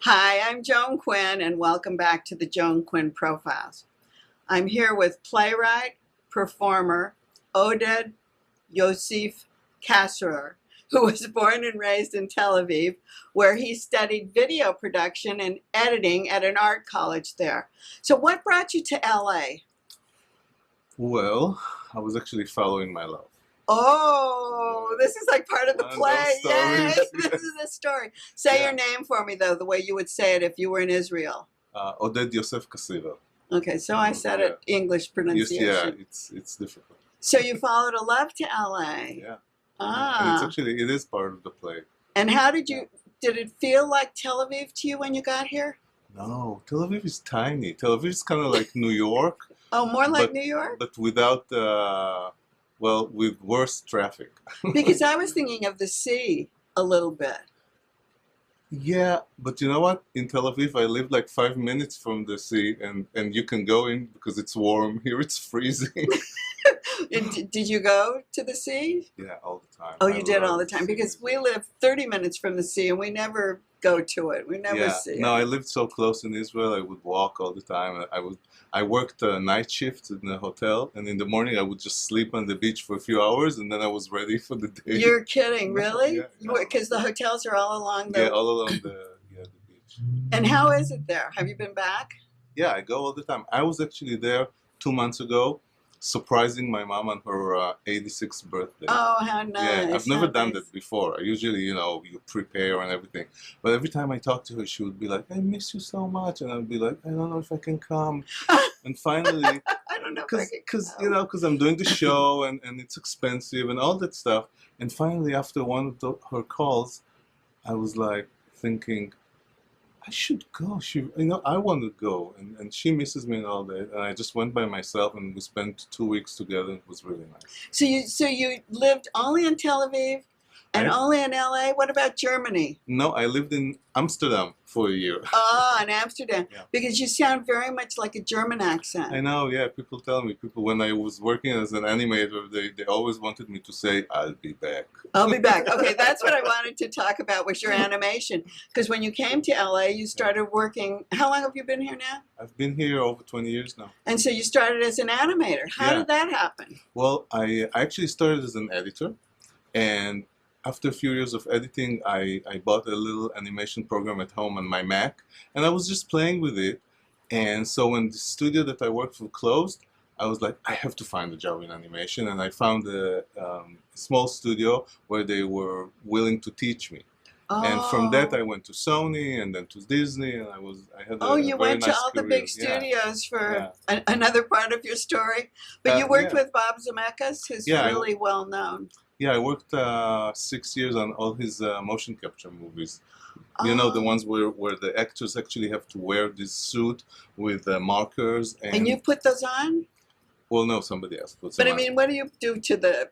Hi, I'm Joan Quinn, and welcome back to the Joan Quinn Profiles. I'm here with playwright, performer, Oded Kassirer, who was born and raised in Tel Aviv, where he studied video production and editing at an art college there. So what brought you to LA? Well, I was actually following my love. Oh, this is like part of the One of play. those Yay! stories. This is the story. Say your name for me, though, the way you would say it if you were in Israel. Oded Kassirer. Okay, so I said it English pronunciation. Yeah, it's difficult. So you followed a love to LA. Yeah. Ah. And it is part of the play. And how did it feel like Tel Aviv to you when you got here? No, Tel Aviv is tiny. Tel Aviv is kind of like New York. Oh, more like New York? But without, with worse traffic. Because I was thinking of the sea a little bit. Yeah, but you know what? In Tel Aviv, I live like 5 minutes from the sea, and you can go in because it's warm. Here it's freezing. Did you go to the sea? Yeah, all the time. Oh, you did all the time? Because we live 30 minutes from the sea and we never go to it. We never see it. No, I lived so close in Israel. I would walk all the time. I worked a night shift in a hotel, and in the morning I would just sleep on the beach for a few hours, and then I was ready for the day. You're kidding, really? Yeah. Because the hotels are all along the... Yeah, all along the beach. And how is it there? Have you been back? Yeah, I go all the time. I was actually there 2 months ago, surprising my mom on her 86th birthday. Oh, how nice. Yeah, I've never done that before. I usually, you prepare and everything. But every time I talk to her, she would be like, I miss you so much. And I'd be like, I don't know if I can come. And finally, I don't know because I'm doing the show and it's expensive and all that stuff. And finally, after one of her calls, I was like thinking, I should go. I want to go, and she misses me and all that. And I just went by myself, and we spent 2 weeks together. It was really nice. So you lived only in Tel Aviv and only in LA? What about Germany? No, I lived in Amsterdam for a year. Oh, in Amsterdam. Yeah. Because you sound very much like a German accent. I know, yeah. People tell me, when I was working as an animator, they always wanted me to say, I'll be back. I'll be back. Okay, that's what I wanted to talk about was your animation. Because when you came to LA, you started working. How long have you been here now? I've been here over 20 years now. And so you started as an animator. How did that happen? Well, I actually started as an editor, and after a few years of editing, I bought a little animation program at home on my Mac, and I was just playing with it. And so when the studio that I worked for closed, I was like, I have to find a job in animation, and I found a small studio where they were willing to teach me. Oh. And from that, I went to Sony and then to Disney, and I had a you very went nice to all the career. big studios for another part of your story. But you worked with Bob Zemeckis, who's really well known. Yeah, I worked 6 years on all his motion capture movies. You know, the ones where the actors actually have to wear this suit with markers. And you put those on? Well, no, somebody else puts them on. But I mean, what do you do to that?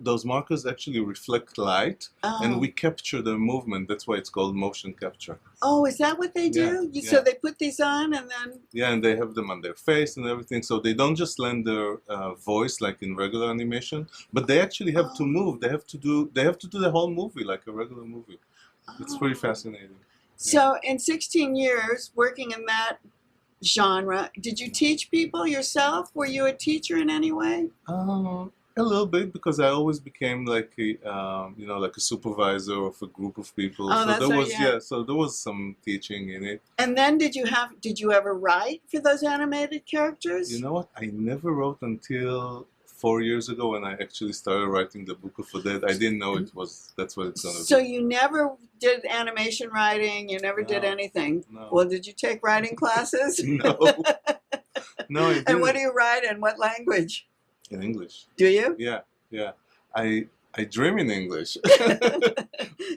Those markers actually reflect light, and we capture the movement. That's why it's called motion capture. Oh, is that what they do? So they put these on and then... Yeah, and they have them on their face and everything. So they don't just lend their voice like in regular animation, but they actually have to move. They have to do the whole movie like a regular movie. It's pretty fascinating. So in 16 years working in that genre, did you teach people yourself? Were you a teacher in any way? A little bit, because I always became like a like a supervisor of a group of people. Oh, so there was some teaching in it. And then did you ever write for those animated characters? You know what? I never wrote until 4 years ago when I actually started writing the Book of Oded. I didn't know that's what it's going to be. So you never did animation writing, you never did anything? No. Well, did you take writing classes? No. No, I didn't. And what do you write in what language? In English. Do you? Yeah. I dream in English.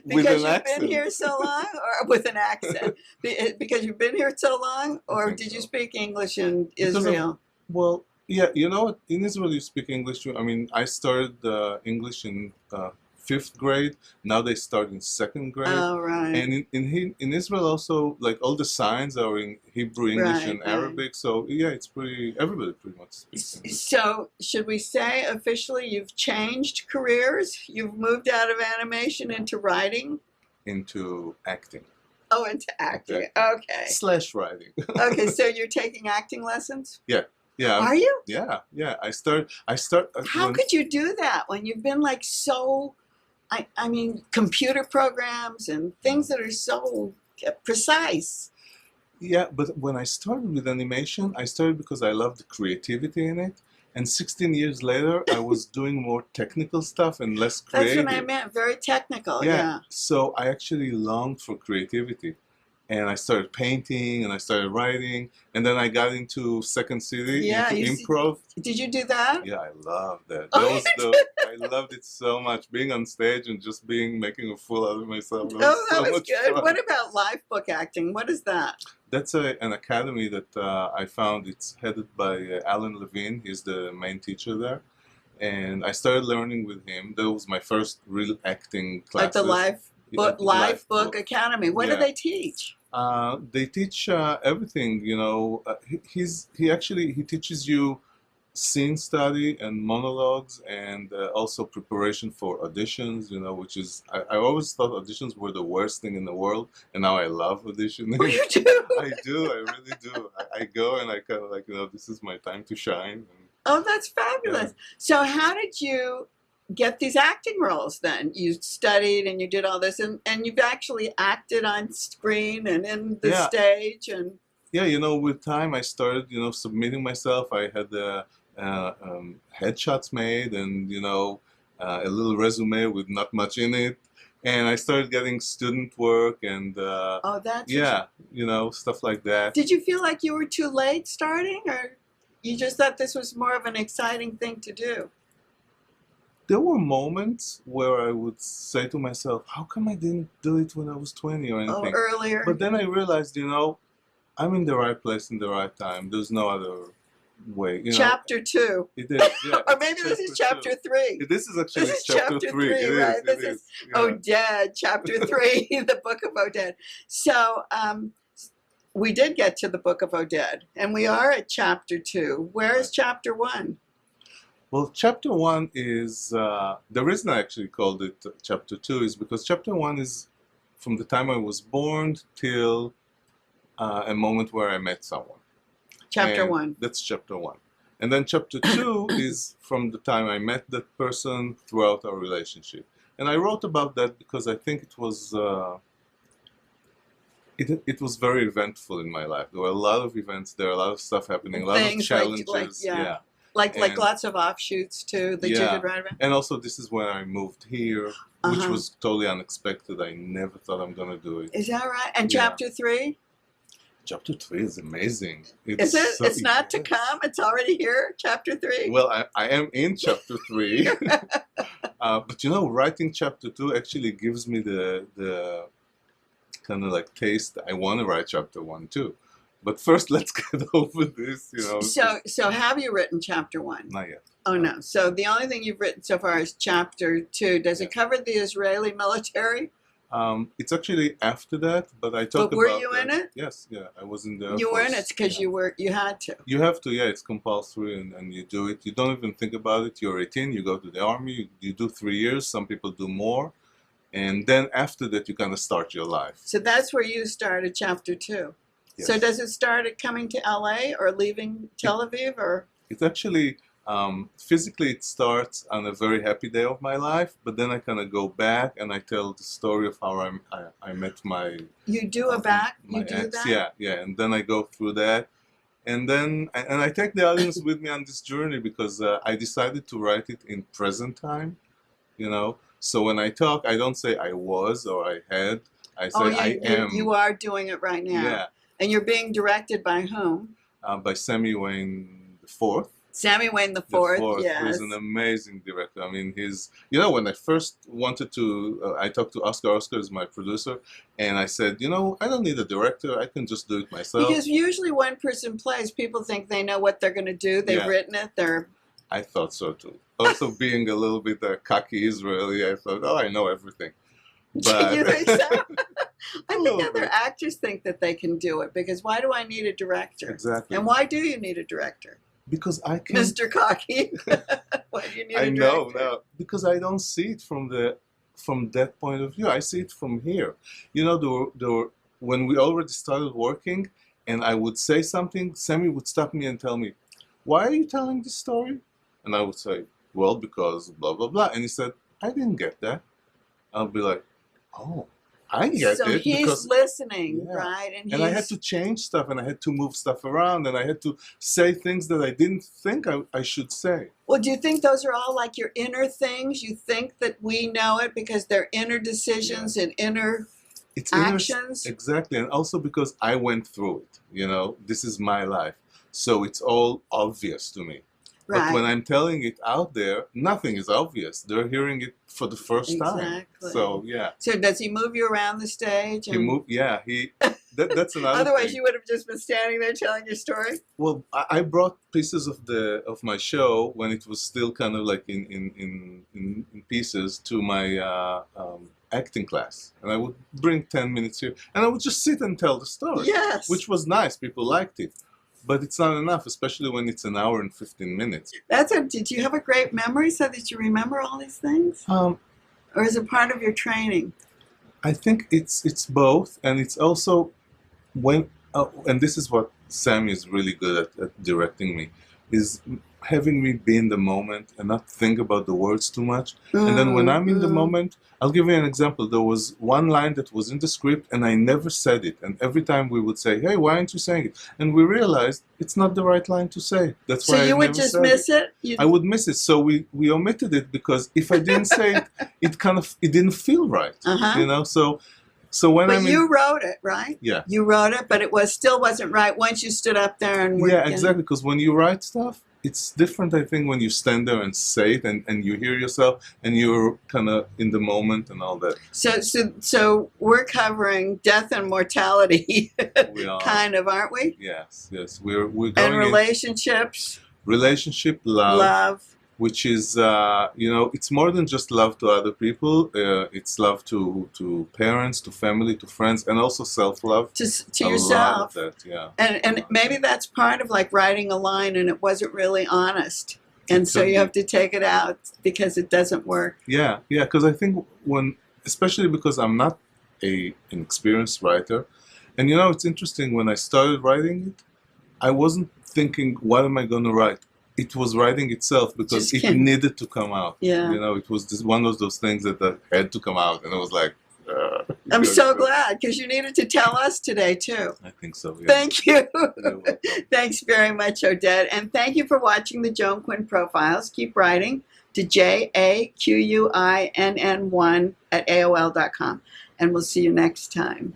Because you've been here so long, or with an accent? Because you've been here so long, or did you speak English in Israel? Well, yeah, you know what? In Israel, you speak English too. I mean, I started English in 5th grade. Now they start in 2nd grade. Oh, right. And in Israel also, like all the signs are in Hebrew, English, and Arabic. So yeah, everybody pretty much speaks English. So should we say officially you've changed careers? You've moved out of animation into writing? Into acting. Oh, into acting. Okay. Okay. Slash writing. Okay, so you're taking acting lessons? Yeah. Are you? Yeah. I start How when, could you do that when you've been like so, I mean, computer programs and things that are so precise? yeah, but when I started with animation, I started because I loved the creativity in it. And 16 years later, I was doing more technical stuff and less That's creative. what I meant, very technical, Yeah. yeah. So I actually longed for creativity. And I started painting and I started writing. And then I got into Second City, Yeah, into improv. Did you do that? Yeah, I loved that. Oh, That was I loved it so much. Being on stage and just making a fool out of myself. That was Oh, that so was much good. fun. What about live book acting? What is that? That's an academy that I found. It's headed by Alan Levine. He's the main teacher there. And I started learning with him. That was my first real acting classes. At the Live Book Academy. What do Yeah. they teach? They teach everything, you know. He teaches you scene study and monologues and also preparation for auditions, you know, which is, I always thought auditions were the worst thing in the world, and now I love auditioning. Oh, you do? I really do. I go and I kind of like, you know, this is my time to shine. Oh, that's fabulous. Yeah. So how did you get these acting roles then? You studied and you did all this, and you've actually acted on screen and in the Yeah. stage. And Yeah, you know, with time I started, you know, submitting myself. I had headshots made and, you know, a little resume with not much in it. And I started getting student work and, oh, that's yeah, you know, stuff like that. Did you feel like you were too late starting, or you just thought this was more of an exciting thing to do? There were moments where I would say to myself, how come I didn't do it when I was 20 or anything? Oh, earlier. But then I realized, you know, I'm in the right place in the right time. There's no other way. You know, Chapter 2. it is, yeah. Or maybe this is chapter 3. This is actually This is chapter 3. It right? is, This it is yeah. Oded, chapter 3, the Book of Oded. So we did get to the Book of Oded, and we are at chapter 2. Where is chapter 1? Well, chapter 1 is, the reason I actually called it chapter 2 is because chapter 1 is from the time I was born till a moment where I met someone. Chapter And 1. That's chapter 1. And then chapter 2 is from the time I met that person throughout our relationship. And I wrote about that because I think it was it was very eventful in my life. There were a lot of events, there were a lot of stuff happening, a lot of challenges. Yeah. Like lots of offshoots too that you could write about. And also this is when I moved here, which Uh-huh. was totally unexpected. I never thought I'm gonna do it. Is that right? And Yeah. chapter 3? Chapter 3 is amazing. Is it? So- It's not to yes. come. It's already here. Chapter 3. Well, I am in chapter 3, but you know, writing chapter 2 actually gives me the kind of like taste. I want to write chapter 1 too. But first, let's get over this. You know. So have you written chapter 1? Not yet. Oh no. So the only thing you've written so far is chapter 2. Does it cover the Israeli military? It's actually after that, but I talk about. But were you in it? Yes, yeah, I was in there. You were in it because you had to. You have to, yeah, it's compulsory, and you do it. You don't even think about it. You're 18, you go to the army, you do 3 years. Some people do more, and then after that, you kind of start your life. So that's where you started chapter 2. Yes. So does it start at coming to LA or leaving Tel Aviv, or? It actually, physically, it starts on a very happy day of my life, but then I kind of go back and I tell the story of how I met my. You do a back? You do ex. that? Yeah, and then I go through that, and then I take the audience with me on this journey because I decided to write it in present time, you know. So when I talk, I don't say I was or I had. I say I am. You are doing it right now. Yeah. And you're being directed by whom? By Sammy Wayne IV. Sammy Wayne the Fourth, yes. Who's an amazing director. I mean, you know, when I first wanted to, I talked to Oscar. Oscar is my producer, and I said, you know, I don't need a director. I can just do it myself. Because usually one person plays, people think they know what they're going to do. They've written it. I thought so too. Also, being a little bit cocky Israeli, I thought, oh, I know everything. But You think so? I think other actors think that they can do it, because why do I need a director? Exactly. And why do you need a director? Because I can. Mr. Cocky. Why do you need a director? No, because I don't see it from that point of view. I see it from here. You know, when we already started working and I would say something, Sammy would stop me and tell me, "Why are you telling this story?" And I would say, "Well, because blah, blah, blah." And he said, "I didn't get that." I'll be like, "Oh, I get So it." he's Because, listening, yeah. right? And I had to change stuff and I had to move stuff around and I had to say things that I didn't think I should say. Well, do you think those are all like your inner things? You think that we know it because they're inner decisions and inner It's actions? exactly. And also because I went through it, you know, this is my life. So it's all obvious to me. But when Right. I'm telling it out there, nothing is obvious. They're hearing it for the first time. Exactly. So yeah, So does he move you around the stage? he moved. Yeah, that's another Otherwise, thing. you would have just been standing there telling your story. Well, I brought pieces of my show when it was still kind of like in pieces to my acting class, and I would bring 10 minutes here, and I would just sit and tell the story. Yes. Which was nice. People liked it. But it's not enough, especially when it's an hour and 15 minutes. Did you have a great memory so that you remember all these things? Or is it part of your training? I think it's both, and it's also when, and this is what Sam is really good at directing me, is having me be in the moment and not think about the words too much. And then when I'm in the moment, I'll give you an example. There was one line that was in the script and I never said it. And every time we would say, "Hey, why aren't you saying it?" And we realized it's not the right line to say. That's why So you I would never just said miss it? I would miss it. So we omitted it because if I didn't say it, it didn't feel right. You know, so when But you wrote it, right? Yeah. You wrote it, but it still wasn't right once you stood up there and yeah, exactly. Because when you write stuff, it's different, I think, when you stand there and say it and you hear yourself and you're kind of in the moment and all that. So we're covering death and mortality, We are. kind of, aren't we? Yes. We're going And relationships, relationship, love, which is it's more than just love to other people. It's love to parents, to family, to friends, and also self-love. to A yourself. lot of that, yeah. And maybe that's part of like writing a line and it wasn't really honest. And so you have to take it out because it doesn't work. Yeah, because I think especially because I'm not an experienced writer, and it's interesting, when I started writing it, I wasn't thinking, what am I going to write? It was writing itself because it needed to come out. Yeah. It was just one of those things that had to come out, and it was like, I'm so glad, because you needed to tell us today too. I think so, yeah. Thank you. You're welcome. Thanks very much, Oded. And thank you for watching the Joan Quinn Profiles. Keep writing to JAQUINN1 at AOL.com. And we'll see you next time.